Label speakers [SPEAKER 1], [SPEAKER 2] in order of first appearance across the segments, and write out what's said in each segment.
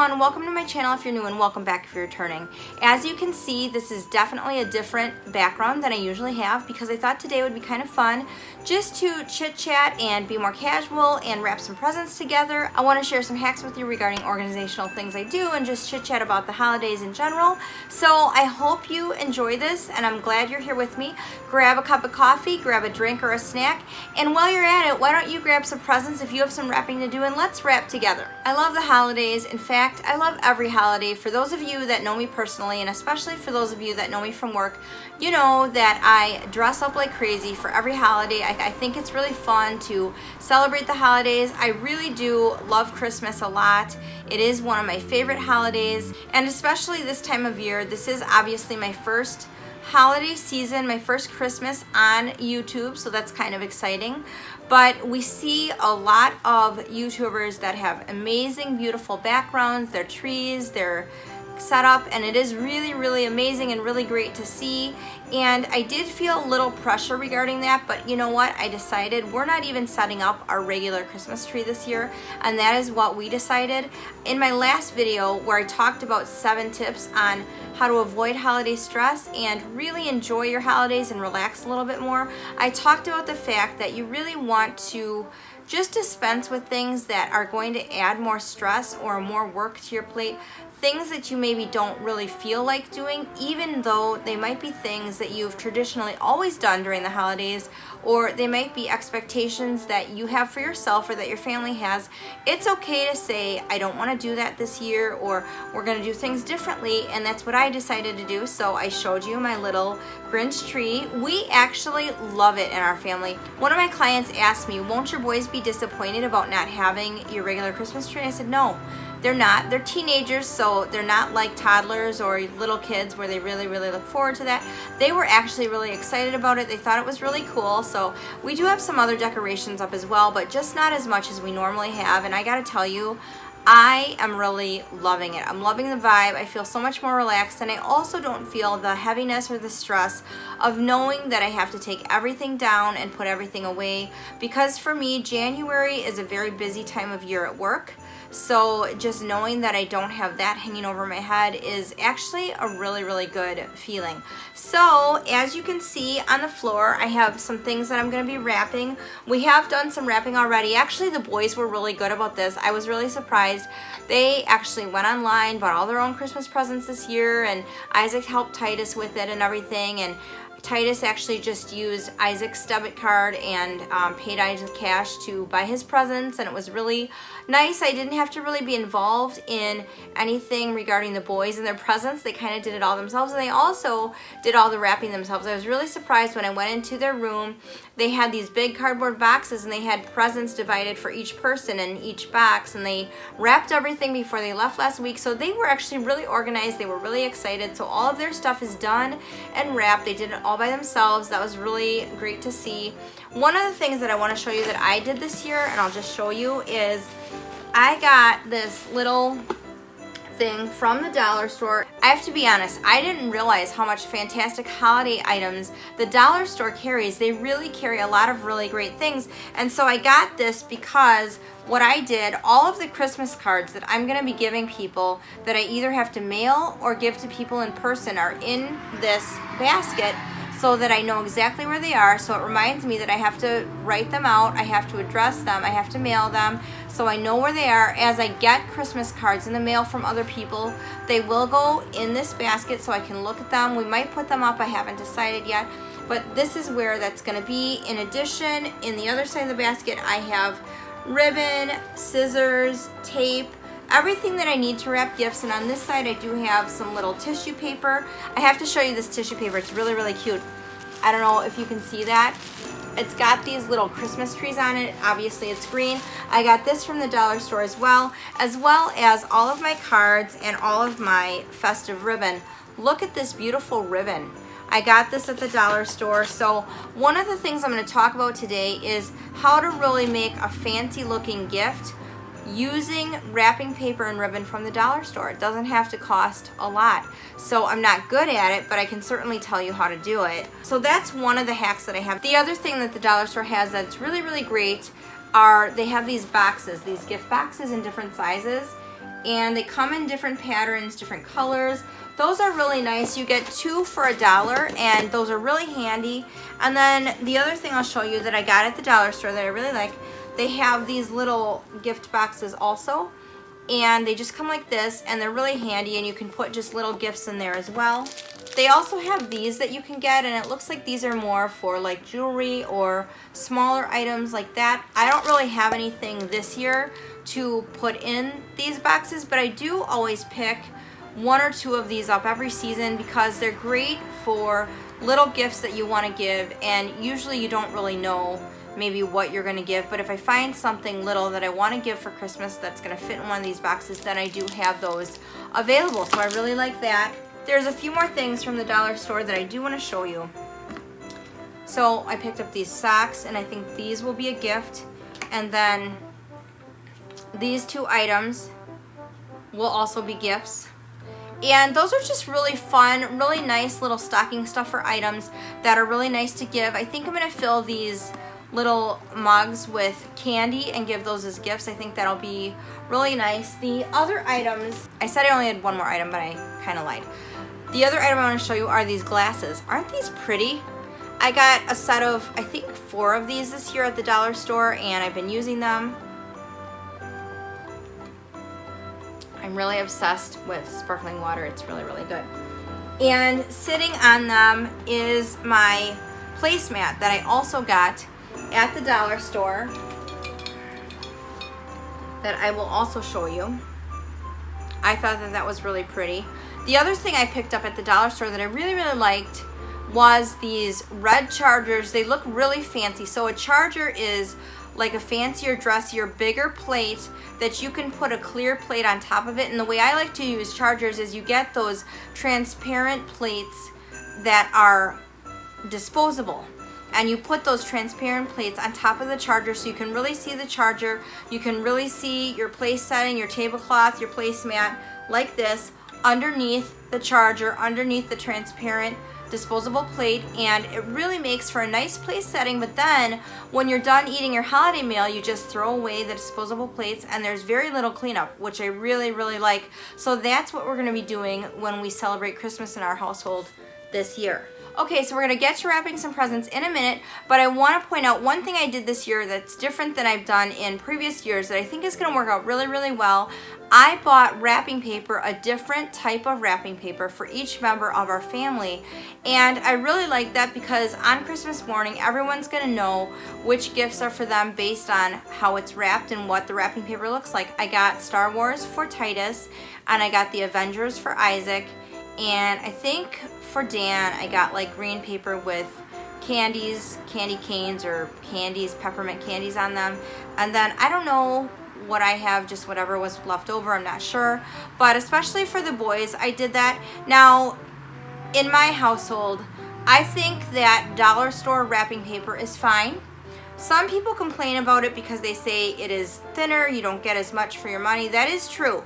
[SPEAKER 1] everyone, welcome to my channel if you're new and welcome back if you're returning. As you can see, this is definitely a different background than I usually have because I thought today would be kind of fun just to chit chat and be more casual and wrap some presents together. I want to share some hacks with you regarding organizational things I do and just chit chat about the holidays in general. So I hope you enjoy this and I'm glad you're here with me. Grab a cup of coffee, grab a drink or a snack, and while you're at it, why don't you grab some presents if you have some wrapping to do and let's wrap together. I love the holidays. In fact, I love every holiday. For those of you that know me personally, and especially for those of you that know me from work, you know that I dress up like crazy for every holiday. I think it's really fun to celebrate the holidays. I really do love Christmas a lot. It is one of my favorite holidays, and especially this time of year. This is obviously my first holiday season, my first Christmas on YouTube, so that's kind of exciting. But we see a lot of YouTubers that have amazing, beautiful backgrounds, their trees, their setup, and it is really, really amazing and really great to see. And I did feel a little pressure regarding that, but you know what? I decided we're not even setting up our regular Christmas tree this year, and that is what we decided. In my last video where I talked about 7 tips on how to avoid holiday stress and really enjoy your holidays and relax a little bit more, I talked about the fact that you really want to just dispense with things that are going to add more stress or more work to your plate. Things that you maybe don't really feel like doing, even though they might be things that you've traditionally always done during the holidays, or they might be expectations that you have for yourself or that your family has. It's okay to say, I don't want to do that this year, or we're going to do things differently, and that's what I decided to do. So I showed you my little Grinch tree. We actually love it in our family. One of my clients asked me, won't your boys be disappointed about not having your regular Christmas tree? And I said, no. They're not. They're teenagers, so they're not like toddlers or little kids where they really, really look forward to that. They were actually really excited about it. They thought it was really cool. So we do have some other decorations up as well, but just not as much as we normally have. And I gotta tell you, I am really loving it. I'm loving the vibe. I feel so much more relaxed, and I also don't feel the heaviness or the stress of knowing that I have to take everything down and put everything away, because for me, January is a very busy time of year at work. So just knowing that I don't have that hanging over my head is actually a really, really good feeling. So as you can see on the floor, I have some things that I'm going to be wrapping. We have done some wrapping already. Actually, the boys were really good about this. I was really surprised. They actually went online, bought all their own Christmas presents this year, and Isaac helped Titus with it and everything. And Titus actually just used Isaac's debit card and paid Isaac cash to buy his presents, and it was really nice. I didn't have to really be involved in anything regarding the boys and their presents. They kind of did it all themselves, and they also did all the wrapping themselves. I was really surprised when I went into their room. They had these big cardboard boxes, and they had presents divided for each person in each box, and they wrapped everything before they left last week. So they were actually really organized. They were really excited. So all of their stuff is done and wrapped. They did it all by themselves. That was really great to see. One of the things that I want to show you that I did this year, and I'll just show you, is I got this little thing from the dollar store. I have to be honest, I didn't realize how much fantastic holiday items the dollar store carries. They really carry a lot of really great things, and so I got this because what I did, all of the Christmas cards that I'm going to be giving people that I either have to mail or give to people in person are in this basket, so that I know exactly where they are. So it reminds me that I have to write them out, I have to address them, I have to mail them, so I know where they are. As I get Christmas cards in the mail from other people, they will go in this basket so I can look at them. We might put them up, I haven't decided yet, but this is where that's going to be. In addition, in the other side of the basket, I have ribbon, scissors, tape, everything that I need to wrap gifts. And on this side, I do have some little tissue paper. I have to show you this tissue paper. It's really, really cute. I don't know if you can see that. It's got these little Christmas trees on it. Obviously, it's green. I got this from the dollar store as well as all of my cards and all of my festive ribbon. Look at this beautiful ribbon. I got this at the dollar store. So one of the things I'm going to talk about today is how to really make a fancy looking gift using wrapping paper and ribbon from the dollar store. It doesn't have to cost a lot. So I'm not good at it, but I can certainly tell you how to do it. So that's one of the hacks that I have. The other thing that the dollar store has that's really, really great are they have these boxes, these gift boxes in different sizes. and they come in different patterns, different colors. Those are really nice. You get 2 for $1, and those are really handy. And then the other thing I'll show you that I got at the dollar store that I really like, they have these little gift boxes also, and they just come like this, and they're really handy, and you can put just little gifts in there as well. They also have these that you can get, and it looks like these are more for like jewelry or smaller items like that. I don't really have anything this year to put in these boxes, but I do always pick 1 or 2 of these up every season because they're great for little gifts that you want to give, and usually you don't really know maybe what you're going to give, but if I find something little that I want to give for Christmas that's going to fit in one of these boxes, then I do have those available. So I really like that. There's a few more things from the dollar store that I do want to show you. So I picked up these socks, and I think these will be a gift, and then these 2 items will also be gifts. And those are just really fun, really nice little stocking stuffer items that are really nice to give. I think I'm going to fill these little mugs with candy and give those as gifts. I think that'll be really nice. The other items, I said I only had 1 more item, but I kind of lied. The other item I want to show you are these glasses. Aren't these pretty? I got a set of, I think, 4 of these this year at the dollar store, and I've been using them. I'm really obsessed with sparkling water. It's really, really good. And sitting on them is my placemat that I also got at the dollar store that I will also show you. I thought that that was really pretty. The other thing I picked up at the dollar store that I really, really liked was these red chargers. They look really fancy. So a charger is like a fancier, dressier, bigger plate that you can put a clear plate on top of it. And the way I like to use chargers is you get those transparent plates that are disposable, and you put those transparent plates on top of the charger so you can really see the charger. You can really see your place setting, your tablecloth, your placemat like this underneath the charger, underneath the transparent disposable plate, and it really makes for a nice place setting. But then when you're done eating your holiday meal, you just throw away the disposable plates, and there's very little cleanup, which I really, really like. So that's what we're going to be doing when we celebrate Christmas in our household this year. Okay, so we're going to get to wrapping some presents in a minute, but I want to point out one thing I did this year that's different than I've done in previous years that I think is going to work out really, really well. I bought wrapping paper, a different type of wrapping paper for each member of our family, and I really like that because on Christmas morning, everyone's going to know which gifts are for them based on how it's wrapped and what the wrapping paper looks like. I got Star Wars for Titus, and I got the Avengers for Isaac, and I think for Dan, I got like green paper with candies, candy canes or candies, peppermint candies on them. And then I don't know what I have, just whatever was left over, I'm not sure. But especially for the boys, I did that. Now, in my household, I think that dollar store wrapping paper is fine. Some people complain about it because they say it is thinner, you don't get as much for your money. That is true.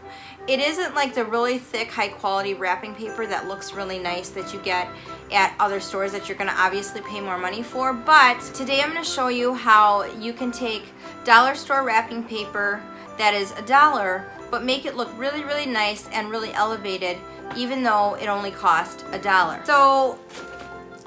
[SPEAKER 1] It isn't like the really thick, high quality wrapping paper that looks really nice that you get at other stores that you're going to obviously pay more money for. But today I'm going to show you how you can take dollar store wrapping paper that is $1, but make it look really, really nice and really elevated, even though it only cost $1. So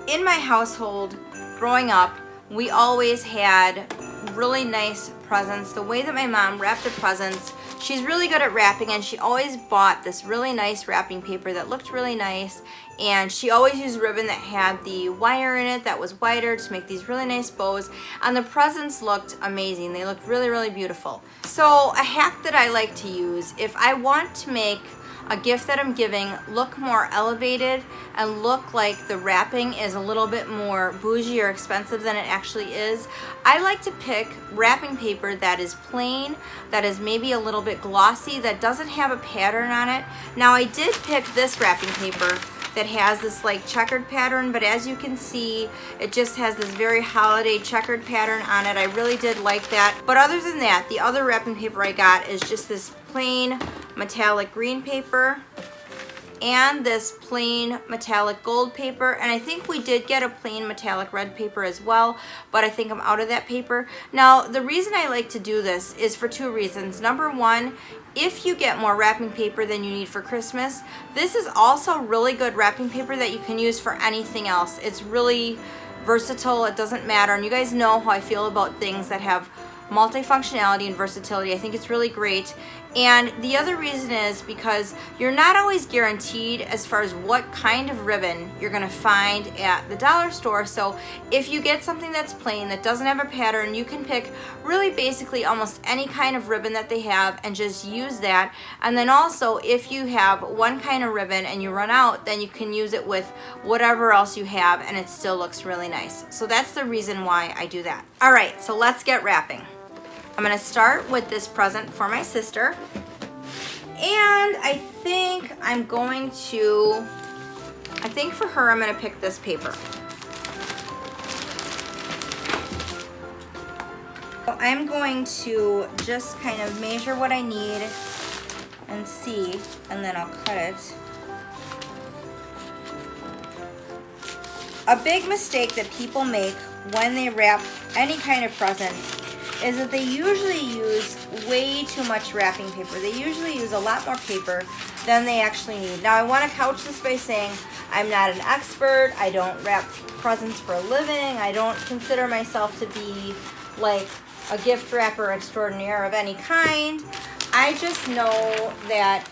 [SPEAKER 1] in my household, growing up, we always had really nice presents. The way that my mom wrapped the presents, she's really good at wrapping, and she always bought this really nice wrapping paper that looked really nice, and she always used ribbon that had the wire in it that was whiter to make these really nice bows, and the presents looked amazing. They looked really, really beautiful. So a hack that I like to use, if I want to make a gift that I'm giving look more elevated and look like the wrapping is a little bit more bougie or expensive than it actually is, I like to pick wrapping paper that is plain, that is maybe a little bit glossy, that doesn't have a pattern on it. Now I did pick this wrapping paper that has this like checkered pattern, but as you can see, it just has this very holiday checkered pattern on it. I really did like that. But other than that, the other wrapping paper I got is just this plain metallic green paper. and this plain metallic gold paper, and I think we did get a plain metallic red paper as well, but I think I'm out of that paper. Now, the reason I like to do this is for two reasons. Number one, if you get more wrapping paper than you need for Christmas, this is also really good wrapping paper that you can use for anything else. It's really versatile, it doesn't matter, and you guys know how I feel about things that have multifunctionality and versatility. I think it's really great. And the other reason is because you're not always guaranteed as far as what kind of ribbon you're gonna find at the dollar store. So if you get something that's plain, that doesn't have a pattern, you can pick really basically almost any kind of ribbon that they have and just use that. And then also, if you have one kind of ribbon and you run out, then you can use it with whatever else you have and it still looks really nice. So that's the reason why I do that. All right, so let's get wrapping. I'm gonna start with this present for my sister. And I think for her, I'm gonna pick this paper. So I'm going to just kind of measure what I need and see, and then I'll cut it. A big mistake that people make when they wrap any kind of present is that they usually use way too much wrapping paper. They usually use a lot more paper than they actually need. Now, I want to couch this by saying I'm not an expert. I don't wrap presents for a living. I don't consider myself to be like a gift wrapper extraordinaire of any kind. I just know that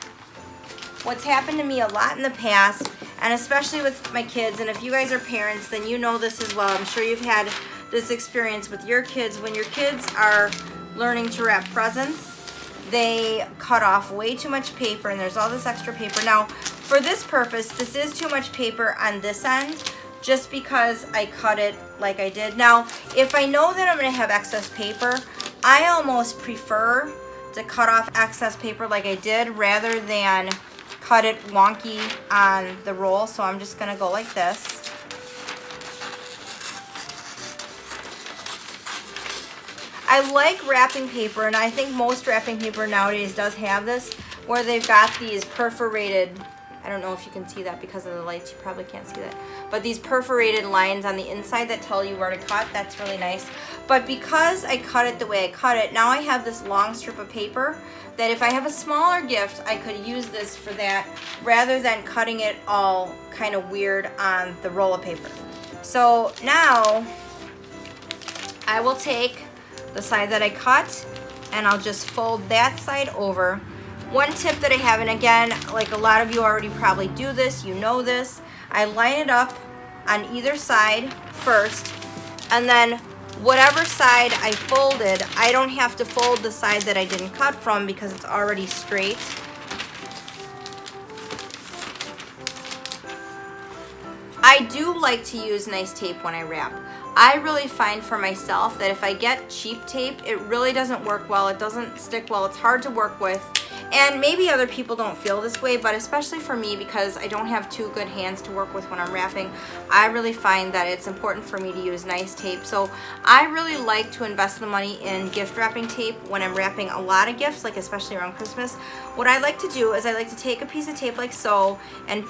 [SPEAKER 1] what's happened to me a lot in the past, and especially with my kids, and if you guys are parents, then you know this as well. I'm sure you've had this experience with your kids. When your kids are learning to wrap presents, they cut off way too much paper and there's all this extra paper. Now, for this purpose, this is too much paper on this end just because I cut it like I did. Now, if I know that I'm gonna have excess paper, I almost prefer to cut off excess paper like I did rather than cut it wonky on the roll. So I'm just gonna go like this. I like wrapping paper, and I think most wrapping paper nowadays does have this, where they've got these perforated, I don't know if you can see that because of the lights, you probably can't see that, but these perforated lines on the inside that tell you where to cut. That's really nice. But because I cut it the way I cut it, now I have this long strip of paper that if I have a smaller gift, I could use this for that rather than cutting it all kind of weird on the roll of paper. So now I will take the side that I cut and I'll just fold that side over. One tip that I have, and again, like a lot of you already probably do this, you know this, I line it up on either side first, and then whatever side I folded, I don't have to fold the side that I didn't cut from because it's already straight. I do like to use nice tape when I wrap. I really find for myself that if I get cheap tape, it really doesn't work well. It doesn't stick well. It's hard to work with. And maybe other people don't feel this way, but especially for me, because I don't have two good hands to work with when I'm wrapping, I really find that it's important for me to use nice tape. So I really like to invest the money in gift wrapping tape when I'm wrapping a lot of gifts, like especially around Christmas. What I like to do is I like to take a piece of tape like so and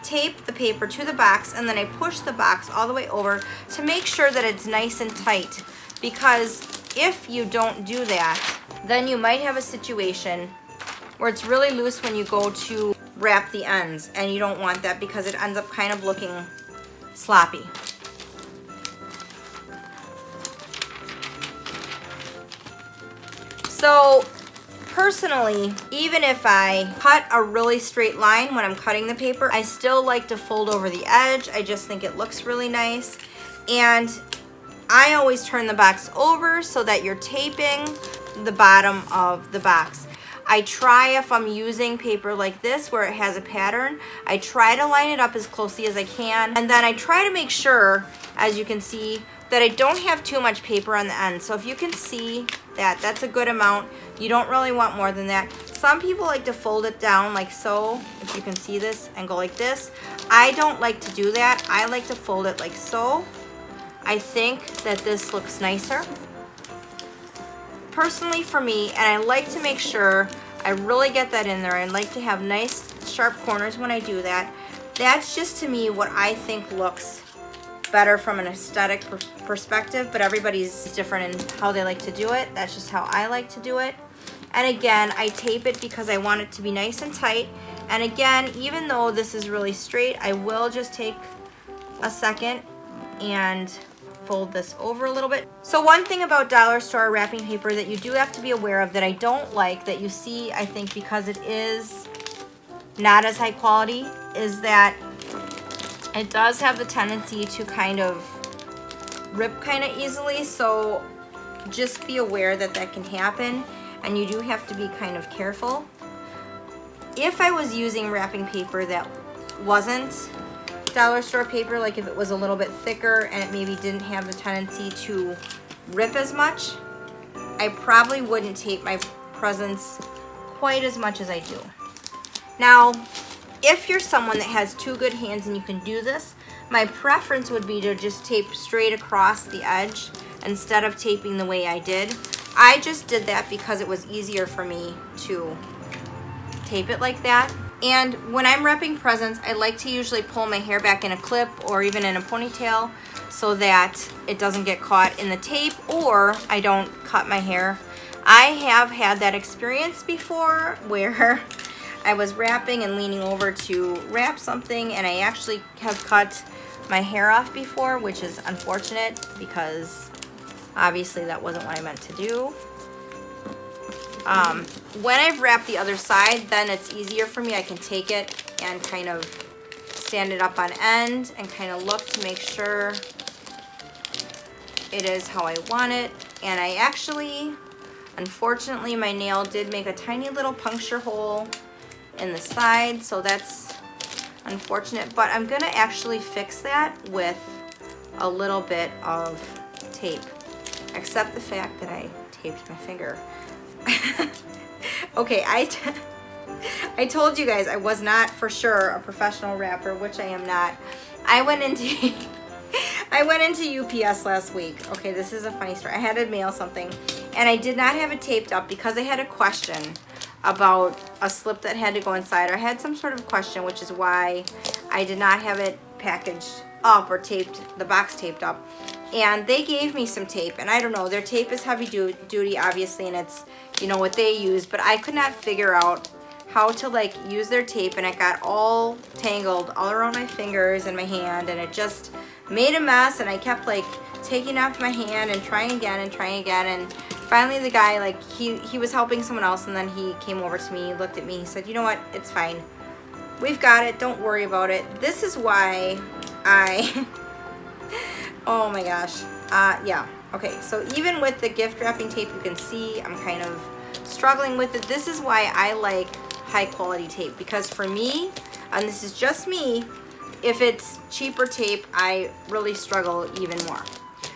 [SPEAKER 1] tape the paper to the box, and then I push the box all the way over to make sure that it's nice and tight, because if you don't do that, then you might have a situation where it's really loose when you go to wrap the ends, and you don't want that because it ends up kind of looking sloppy. So personally, even if I cut a really straight line when I'm cutting the paper, I still like to fold over the edge. I just think it looks really nice. And I always turn the box over so that you're taping the bottom of the box. I try, if I'm using paper like this where it has a pattern, I try to line it up as closely as I can. And then I try to make sure, as you can see, that I don't have too much paper on the end. So if you can see that, that's a good amount. You don't really want more than that. Some people like to fold it down like so, if you can see this, and go like this. I don't like to do that. I like to fold it like so. I think that this looks nicer. Personally for me, and I like to make sure I really get that in there. I like to have nice sharp corners when I do that. That's just to me what I think looks better from an aesthetic perspective, but everybody's different in how they like to do it. That's just how I like to do it. And again, I tape it because I want it to be nice and tight. And again, even though this is really straight, I will just take a second and fold this over a little bit. So one thing about dollar store wrapping paper that you do have to be aware of that I don't like, that you see, I think because it is not as high quality, is that it does have the tendency to kind of rip kind of easily. So just be aware that that can happen, and you do have to be kind of careful. If I was using wrapping paper that wasn't dollar store paper, like if it was a little bit thicker and it maybe didn't have the tendency to rip as much, I probably wouldn't tape my presents quite as much as I do. Now, if you're someone that has two good hands and you can do this, my preference would be to just tape straight across the edge instead of taping the way I did. I just did that because it was easier for me to tape it like that. And when I'm wrapping presents, I like to usually pull my hair back in a clip or even in a ponytail so that it doesn't get caught in the tape or I don't cut my hair. I have had that experience before where I was wrapping and leaning over to wrap something, and I actually have cut my hair off before, which is unfortunate because obviously that wasn't what I meant to do. When I've wrapped the other side, then it's easier for me. I can take it and kind of stand it up on end and kind of look to make sure it is how I want it. And I actually, unfortunately, my nail did make a tiny little puncture hole in the side, so that's unfortunate, but I'm gonna actually fix that with a little bit of tape, except the fact that I taped my finger. Okay, I told you guys I was not for sure a professional wrapper, which I am not. I went into UPS last week. Okay, this is a funny story. I had to mail something and I did not have it taped up because I had a question about a slip that had to go inside, or I had some sort of question, which is why I did not have it packaged up or taped, the box taped up. And they gave me some tape, and I don't know, their tape is heavy duty obviously, and it's, you know, what they use, but I could not figure out how to like use their tape, and it got all tangled all around my fingers and my hand, and it just made a mess, and I kept like taking off my hand and trying again, and finally the guy, like, he was helping someone else, and then he came over to me, looked at me, he said, you know what, it's fine, we've got it, don't worry about it. This is why I oh my gosh, yeah, okay, so even with the gift wrapping tape, you can see I'm kind of struggling with it. This is why I like high quality tape, because for me, and this is just me, if it's cheaper tape, I really struggle even more.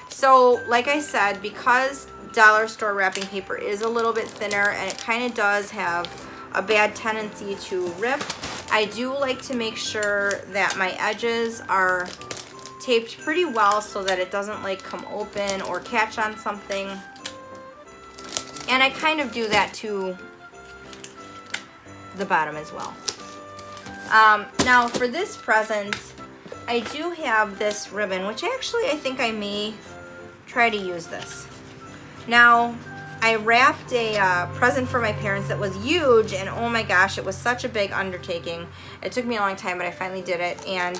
[SPEAKER 1] So like I said, because dollar store wrapping paper is a little bit thinner and it kind of does have a bad tendency to rip, I do like to make sure that my edges are taped pretty well so that it doesn't like come open or catch on something. And I kind of do that to the bottom as well. Now for this present, I do have this ribbon, which actually I think I may try to use this. Now, I wrapped a present for my parents that was huge, and oh my gosh, it was such a big undertaking. It took me a long time, but I finally did it, and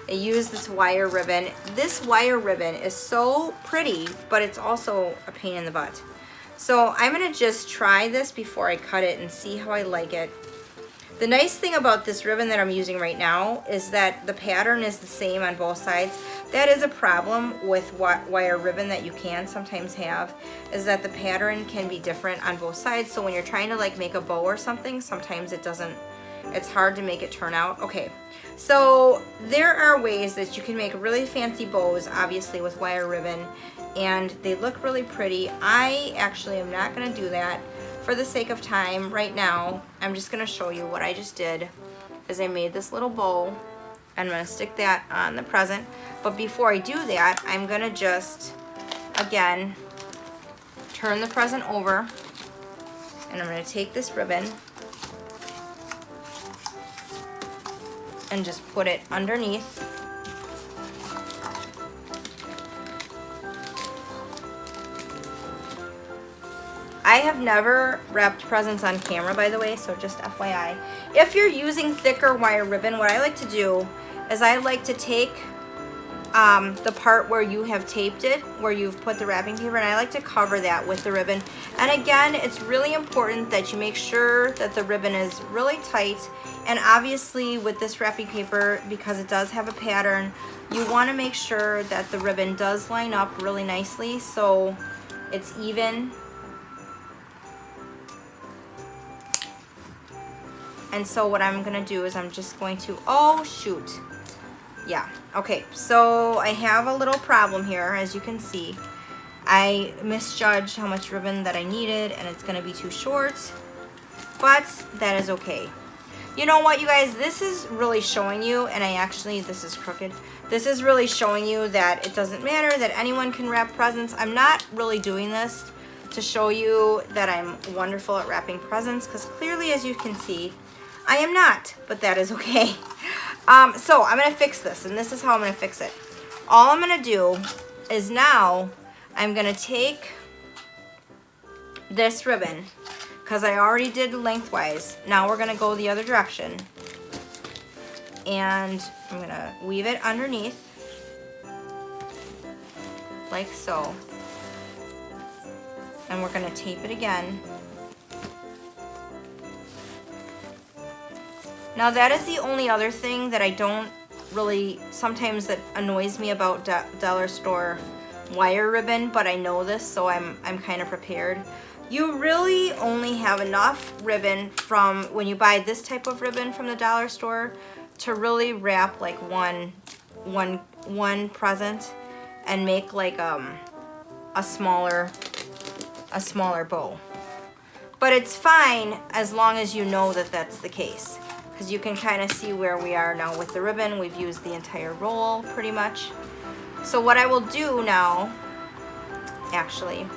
[SPEAKER 1] I used this wire ribbon. This wire ribbon is so pretty, but it's also a pain in the butt. So I'm gonna just try this before I cut it and see how I like it. The nice thing about this ribbon that I'm using right now is that the pattern is the same on both sides. That is a problem with wire ribbon that you can sometimes have, is that the pattern can be different on both sides. So when you're trying to like make a bow or something, sometimes it doesn't, it's hard to make it turn out. Okay, so there are ways that you can make really fancy bows, obviously with wire ribbon, and they look really pretty. I actually am not gonna do that. For the sake of time, right now, I'm just gonna show you what I just did, is I made this little bow, and I'm gonna stick that on the present. But before I do that, I'm gonna just, again, turn the present over, and I'm gonna take this ribbon, and just put it underneath. I have never wrapped presents on camera, by the way, so just FYI. If you're using thicker wire ribbon, what I like to do is I like to take the part where you have taped it, where you've put the wrapping paper, and I like to cover that with the ribbon. And again, it's really important that you make sure that the ribbon is really tight. And obviously with this wrapping paper, because it does have a pattern, you want to make sure that the ribbon does line up really nicely so it's even. And so what I'm gonna do is I'm just going to, oh shoot. Yeah, okay, so I have a little problem here, as you can see. I misjudged how much ribbon that I needed, and it's gonna be too short, but that is okay. You know what, you guys, this is really showing you, and this is crooked. This is really showing you that it doesn't matter, that anyone can wrap presents. I'm not really doing this to show you that I'm wonderful at wrapping presents, because clearly, as you can see, I am not, but that is okay. So I'm gonna fix this, and this is how I'm gonna fix it. All I'm gonna do is now I'm gonna take this ribbon, because I already did lengthwise. Now we're gonna go the other direction, and I'm gonna weave it underneath like so, and we're gonna tape it again. Now that is the only other thing that I don't really, sometimes that annoys me about dollar store wire ribbon, but I know this, so I'm kind of prepared. You really only have enough ribbon from when you buy this type of ribbon from the dollar store to really wrap like one present and make like a smaller bow. But it's fine as long as you know that that's the case. Because you can kind of see where we are now with the ribbon. We've used the entire roll pretty much. So what I will do now, actually,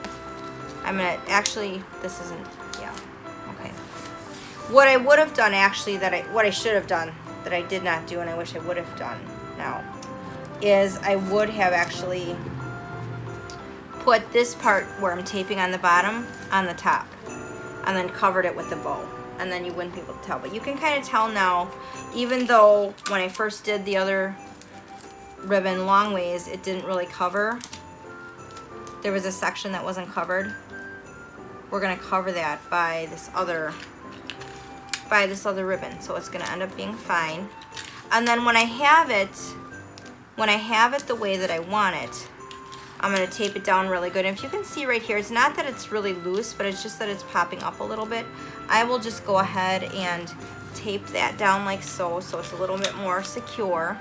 [SPEAKER 1] this isn't, yeah, okay. What I would have done actually, what I should have done that I did not do and I wish I would have done now, is I would have actually put this part where I'm taping on the bottom on the top and then covered it with the bow. And then you wouldn't be able to tell. But you can kind of tell now, even though when I first did the other ribbon long ways, it didn't really cover. There was a section that wasn't covered. We're gonna cover that by this other ribbon. So it's gonna end up being fine. And then when I have it the way that I want it, I'm gonna tape it down really good. And if you can see right here, it's not that it's really loose, but it's just that it's popping up a little bit. I will just go ahead and tape that down like so it's a little bit more secure.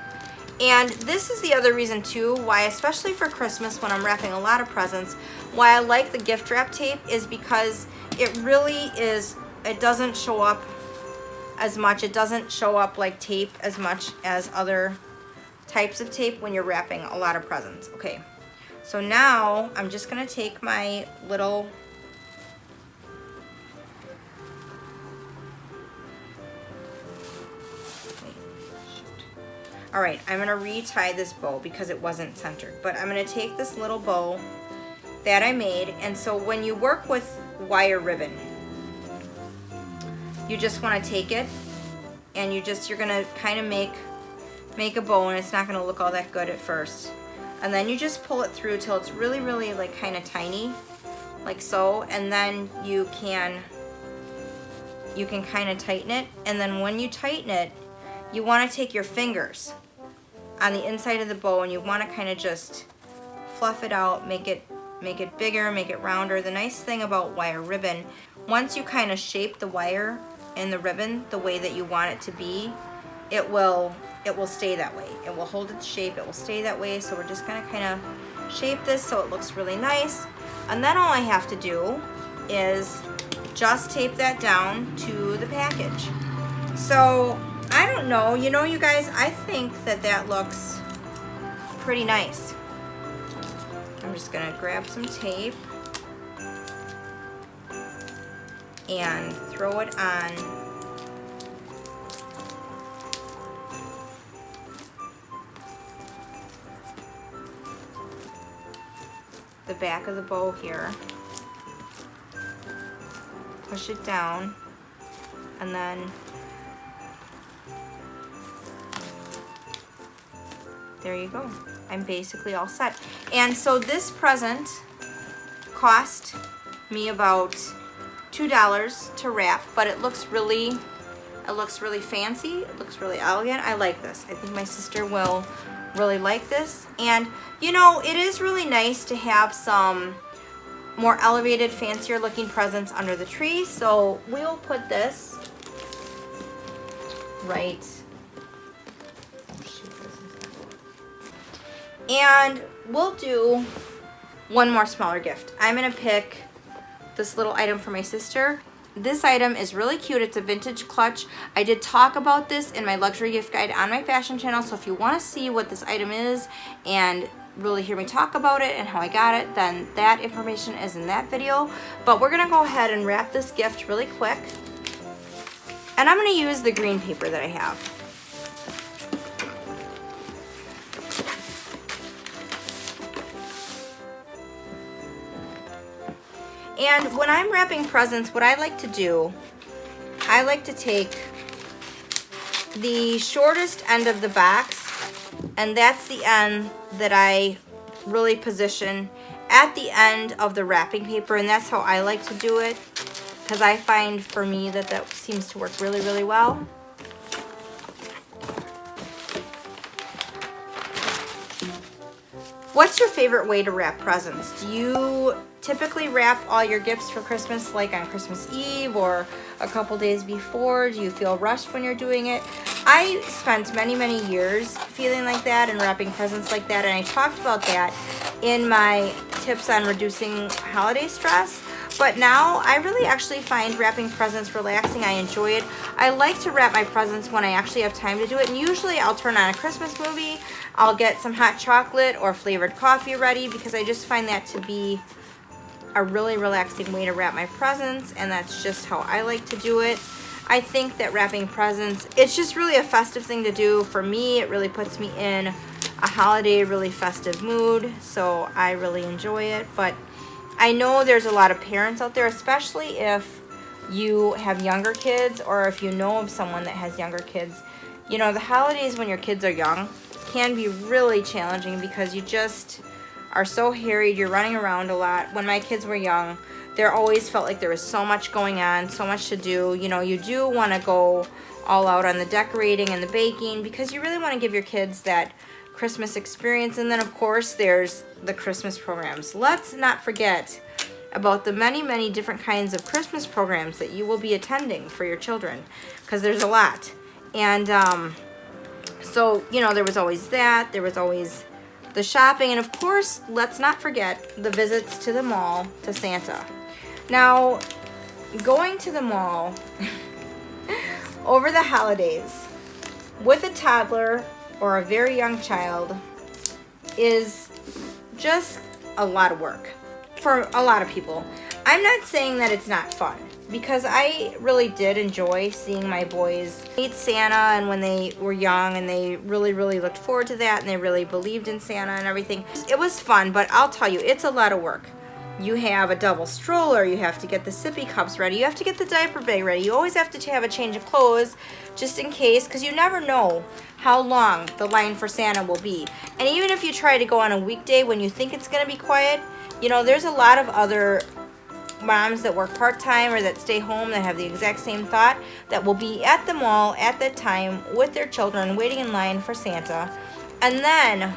[SPEAKER 1] And this is the other reason too why, especially for Christmas when I'm wrapping a lot of presents, why I like the gift wrap tape is because it really is, it doesn't show up as much. It doesn't show up like tape as much as other types of tape when you're wrapping a lot of presents. Okay. So now I'm just gonna take my little all right, I'm gonna retie this bow because it wasn't centered, but I'm gonna take this little bow that I made. And so when you work with wire ribbon, you just want to take it and you're gonna kind of make a bow, and it's not gonna look all that good at first. And then you just pull it through till it's really, really like kind of tiny, like so. And then you can kind of tighten it. And then when you tighten it, you want to take your fingers on the inside of the bow and you want to kind of just fluff it out, make it bigger, make it rounder. The nice thing about wire ribbon, once you kind of shape the wire and the ribbon the way that you want it to be, it will stay that way. It will hold its shape, it will stay that way. So we're just gonna kind of shape this so it looks really nice. And then all I have to do is just tape that down to the package. So I don't know, you know, you guys, I think that looks pretty nice. I'm just gonna grab some tape and throw it on the back of the bow here, push it down, and then there you go. I'm basically all set. And so this present cost me about $2 to wrap, but it looks really fancy. It looks really elegant. I like this. I think my sister will really like this. And you know, it is really nice to have some more elevated, fancier looking presents under the tree. So we'll put this right. And we'll do one more smaller gift. I'm gonna pick this little item for my sister. This item is really cute. It's a vintage clutch. I did talk about this in my luxury gift guide on my fashion channel, so if you want to see what this item is and really hear me talk about it and how I got it, then that information is in that video. But we're gonna go ahead and wrap this gift really quick. And I'm gonna use the green paper that I have. And when I'm wrapping presents, what I like to do, I like to take the shortest end of the box, and that's the end that I really position at the end of the wrapping paper, and that's how I like to do it, because I find for me that that seems to work really, really well. What's your favorite way to wrap presents? Do you typically wrap all your gifts for Christmas like on Christmas Eve or a couple days before? Do you feel rushed when you're doing it? I spent many, many years feeling like that and wrapping presents like that, and I talked about that in my tips on reducing holiday stress. But now I really actually find wrapping presents relaxing. I enjoy it. I like to wrap my presents when I actually have time to do it, and usually I'll turn on a Christmas movie. I'll get some hot chocolate or flavored coffee ready, because I just find that to be a really relaxing way to wrap my presents, and that's just how I like to do it. I think that wrapping presents, it's just really a festive thing to do. For me, it really puts me in a holiday, really festive mood, so I really enjoy it. But I know there's a lot of parents out there, especially if you have younger kids or if you know of someone that has younger kids. You know, the holidays when your kids are young can be really challenging because you just are so harried. You're running around a lot. When my kids were young, there always felt like there was so much going on, so much to do. You know, you do want to go all out on the decorating and the baking because you really want to give your kids that Christmas experience. And then of course there's the Christmas programs. Let's not forget about the many, many different kinds of Christmas programs that you will be attending for your children, because there's a lot. And so, you know, there was always that. There was always the shopping, and of course, let's not forget the visits to the mall to Santa. Now, going to the mall over the holidays with a toddler or a very young child is just a lot of work for a lot of people. I'm not saying that it's not fun, because I really did enjoy seeing my boys meet Santa, and when they were young, and they really, really looked forward to that, and they really believed in Santa and everything. It was fun, but I'll tell you, it's a lot of work. You have a double stroller, you have to get the sippy cups ready, you have to get the diaper bag ready, you always have to have a change of clothes just in case, because you never know how long the line for Santa will be. And even if you try to go on a weekday when you think it's going to be quiet, you know, there's a lot of other moms that work part-time or that stay home that have the exact same thought, that will be at the mall at that time with their children waiting in line for Santa. And then,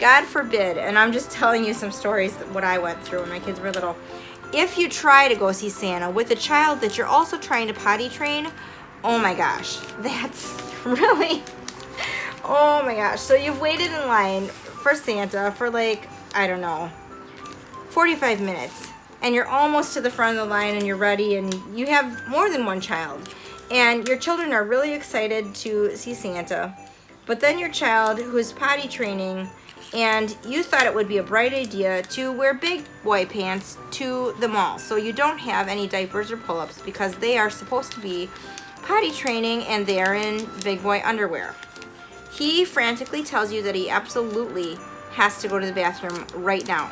[SPEAKER 1] God forbid, and I'm just telling you some stories what I went through when my kids were little, if you try to go see Santa with a child that you're also trying to potty train, oh my gosh, that's really, oh my gosh. So you've waited in line for Santa for like, I don't know, 45 minutes. And you're almost to the front of the line, and you're ready, and you have more than one child. And your children are really excited to see Santa. But then your child, who is potty training, and you thought it would be a bright idea to wear big boy pants to the mall, so you don't have any diapers or pull-ups, because they are supposed to be potty training and they are in big boy underwear. He frantically tells you that he absolutely has to go to the bathroom right now.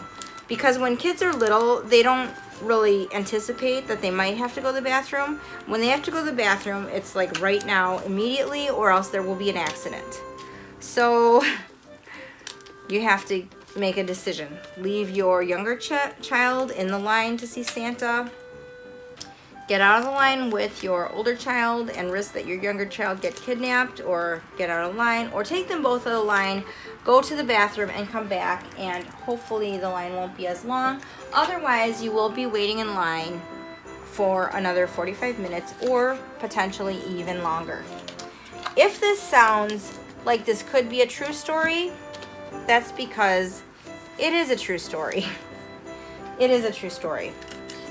[SPEAKER 1] because when kids are little, they don't really anticipate that they might have to go to the bathroom. When they have to go to the bathroom, it's like right now, immediately, or else there will be an accident. So you have to make a decision. Leave your younger child in the line to see Santa. Get out of the line with your older child and risk that your younger child get kidnapped, or get out of the line, or take them both out of the line, go to the bathroom and come back, and hopefully the line won't be as long. Otherwise, you will be waiting in line for another 45 minutes or potentially even longer. If this sounds like this could be a true story, that's because it is a true story. It is a true story.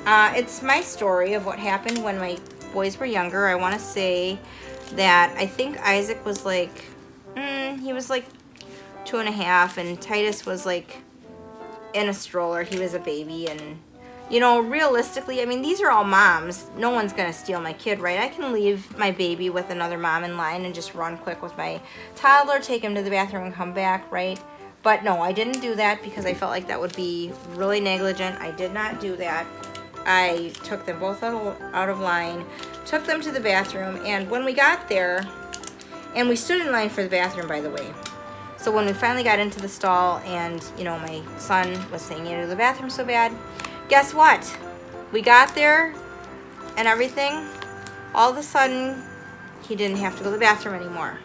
[SPEAKER 1] It's my story of what happened when my boys were younger. I want to say that I think Isaac was like, he was like 2.5, and Titus was like in a stroller. He was a baby, and you know, realistically, I mean, these are all moms. No one's gonna steal my kid, right? I can leave my baby with another mom in line and just run quick with my toddler, take him to the bathroom and come back, right? But no, I didn't do that because I felt like that would be really negligent. I did not do that. I took them both out of line, took them to the bathroom, and when we got there, and we stood in line for the bathroom, by the way. So when we finally got into the stall, and you know, my son was saying, you know, the bathroom so bad. Guess what? We got there and everything. All of a sudden, he didn't have to go to the bathroom anymore.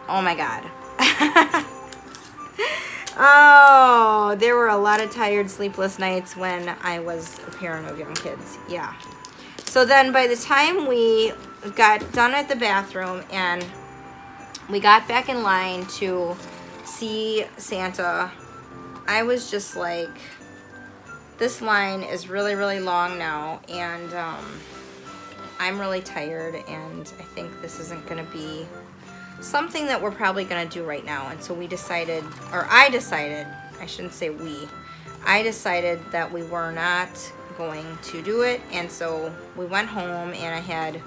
[SPEAKER 1] Oh my God. Oh, there were a lot of tired, sleepless nights when I was a parent of young kids. Yeah. So then by the time we got done at the bathroom and we got back in line to see Santa, I was just like, this line is really, really long now, and I'm really tired, and I think this isn't going to be something that we're probably going to do right now. And so we decided, or I decided, I shouldn't say we, I decided that we were not going to do it. And so we went home, and I had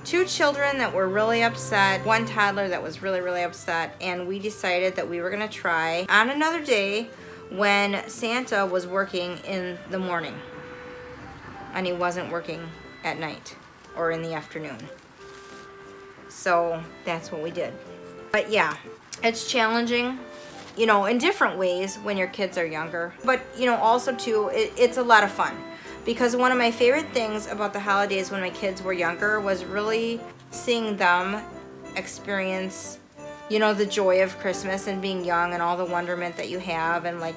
[SPEAKER 1] 2 children that were really upset, 1 toddler that was really, really upset, and we decided that we were going to try on another day when Santa was working in the morning and he wasn't working at night or in the afternoon. So that's what we did. But yeah, it's challenging, you know, in different ways when your kids are younger. But, you know, also too, it's a lot of fun. Because one of my favorite things about the holidays when my kids were younger was really seeing them experience, you know, the joy of Christmas and being young and all the wonderment that you have, and like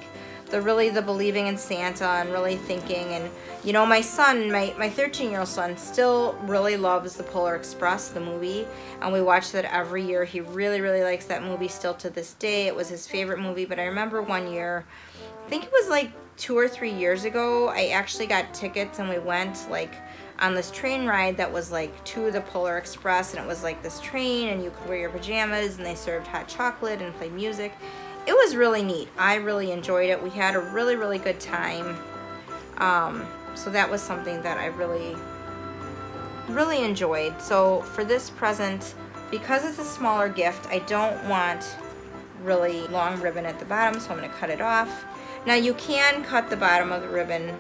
[SPEAKER 1] the believing in Santa and really thinking. And you know, my son, my 13-year-old son, still really loves the Polar Express, the movie, and we watch that every year. He really, really likes that movie still to this day. It was his favorite movie. But I remember one year, I think it was like 2 or 3 years ago, I actually got tickets and we went like on this train ride that was like to the Polar Express, and it was like this train, and you could wear your pajamas, and they served hot chocolate and play music. It was really neat. I really enjoyed it. We had a really, really good time. So that was something that I really, really enjoyed. So for this present, because it's a smaller gift, I don't want really long ribbon at the bottom, so I'm going to cut it off. Now you can cut the bottom of the ribbon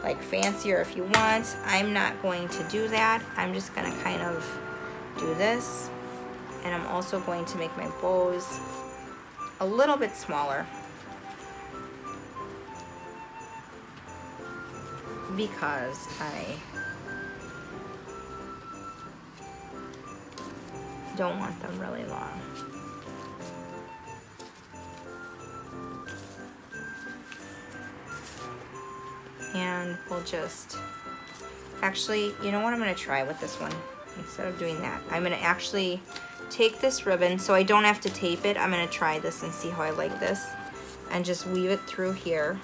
[SPEAKER 1] like fancier if you want. I'm not going to do that. I'm just going to kind of do this. And I'm also going to make my bows a little bit smaller because I don't want them really long. And we'll just, actually, you know what I'm going to try with this one? Instead of doing that, I'm going to actually take this ribbon, so I don't have to tape it. I'm going to try this and see how I like this, and just weave it through here.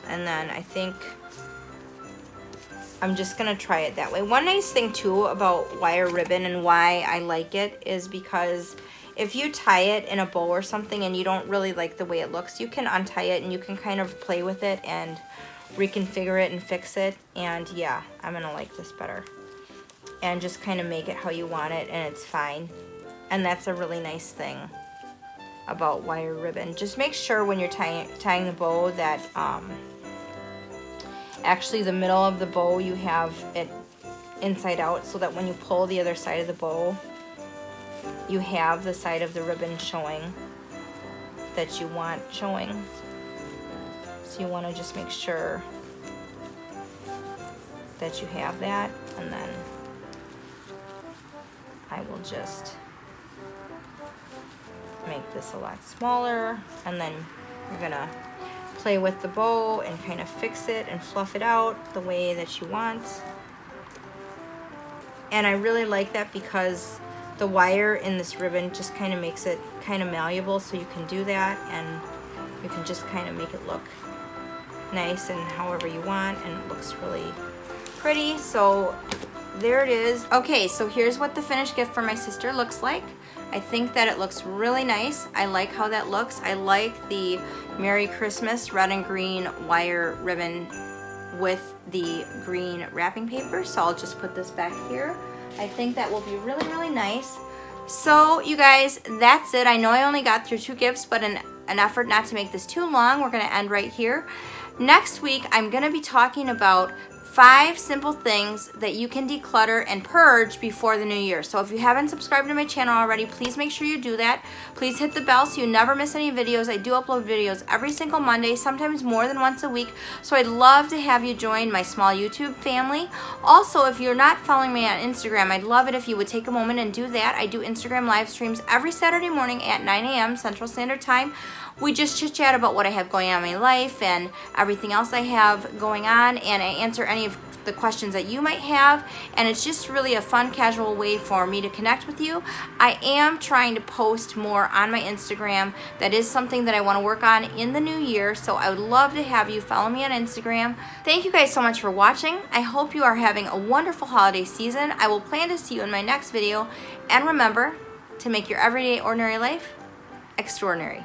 [SPEAKER 1] And then I think I'm just going to try it that way. One nice thing too about wire ribbon and why I like it is because if you tie it in a bow or something and you don't really like the way it looks, you can untie it and you can kind of play with it and reconfigure it and fix it. And yeah, I'm going to like this better. And just kind of make it how you want it, and it's fine. And that's a really nice thing about wire ribbon. Just make sure when you're tying the bow that actually the middle of the bow you have it inside out, so that when you pull the other side of the bow, you have the side of the ribbon showing that you want showing. So you want to just make sure that you have that, and then I will just make this a lot smaller, and then you're gonna play with the bow and kind of fix it and fluff it out the way that you want. And I really like that because the wire in this ribbon just kind of makes it kind of malleable, so you can do that, and you can just kind of make it look nice and however you want, and it looks really pretty. So there it is. Okay, so here's what the finished gift for my sister looks like. I think that it looks really nice. I like how that looks. I like the Merry Christmas red and green wire ribbon with the green wrapping paper. So I'll just put this back here. I think that will be really, really nice. So you guys, that's it. I know I only got through 2 gifts, but in an effort not to make this too long, we're gonna end right here. Next week, I'm gonna be talking about 5 simple things that you can declutter and purge before the new year. So if you haven't subscribed to my channel already, please make sure you do that. Please hit the bell so you never miss any videos. I do upload videos every single Monday, sometimes more than once a week. So I'd love to have you join my small YouTube family. Also, if you're not following me on Instagram, I'd love it if you would take a moment and do that. I do Instagram live streams every Saturday morning at 9 a.m. Central Standard Time. We just chit chat about what I have going on in my life and everything else I have going on, and I answer any of the questions that you might have, and it's just really a fun, casual way for me to connect with you. I am trying to post more on my Instagram. That is something that I want to work on in the new year, so I would love to have you follow me on Instagram. Thank you guys so much for watching. I hope you are having a wonderful holiday season. I will plan to see you in my next video, and remember to make your everyday ordinary life extraordinary.